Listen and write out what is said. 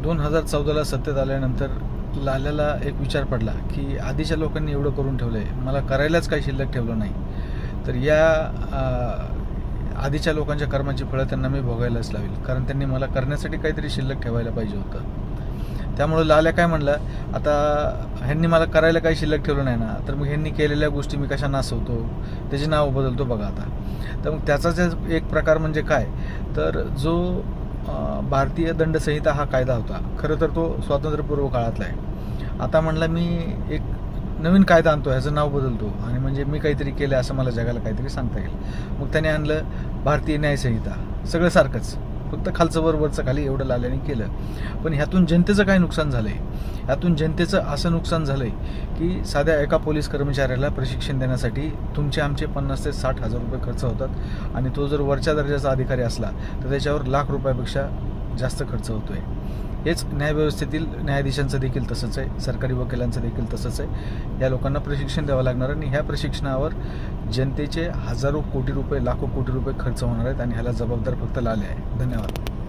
2014ला सत्तेत आल्यानंतर लाल्याला एक विचार पडला की आधीच्या लोकांनी एवढं करून ठेवलं आहे, मला करायलाच काही शिल्लक ठेवलं नाही, तर या आधीच्या लोकांच्या कर्माची फळं त्यांना मी भोगायलाच लावेल, कारण त्यांनी मला करण्यासाठी काहीतरी शिल्लक ठेवायला पाहिजे होतं. त्यामुळं लाल्या काय म्हणलं, आता ह्यांनी मला करायला काही शिल्लक ठेवलं नाही ना, तर मग ह्यांनी केलेल्या गोष्टी मी कशा नासवतो, त्याचे नाव बदलतो बघा आता. तर मग त्याचाच एक प्रकार म्हणजे काय, तर जो भारतीय दंडसंहिता हा कायदा होता, खरं तर तो स्वातंत्र्यपूर्व काळातला आहे. आता म्हणलं मी एक नवीन कायदा आणतो, ह्याचं नाव बदलतो, आणि म्हणजे मी काहीतरी केलं असं मला जगाला काहीतरी सांगता येईल. मग त्याने आणलं भारतीय न्यायसंहिता, सगळं सारखंच, फक्त खालचं वरचं खाली एवढं लाल्याने केलं. पण ह्यातून जनतेचं काय नुकसान झालं आहे, ह्यातून जनतेचं असं नुकसान झालं आहे की साध्या एका पोलीस कर्मचाऱ्याला प्रशिक्षण देण्यासाठी तुमचे आमचे 50,000 ते 60,000 रुपये खर्च होतात, आणि तो जर वरच्या दर्जाचा अधिकारी असला तर त्याच्यावर लाख रुपयापेक्षा जास्त खर्च होतो आहे. हेच न्यायव्यवस्थेतील न्यायाधीशांचं देखील तसंच आहे, सरकारी वकिलांचं देखील तसंच आहे. या लोकांना प्रशिक्षण द्यावं लागणार, आणि ह्या प्रशिक्षणावर जनतेचे हजारो कोटी रुपये, लाखो कोटी रुपये खर्च होणार आहेत, आणि ह्याला जबाबदार फक्त लाल्या आहे. धन्यवाद.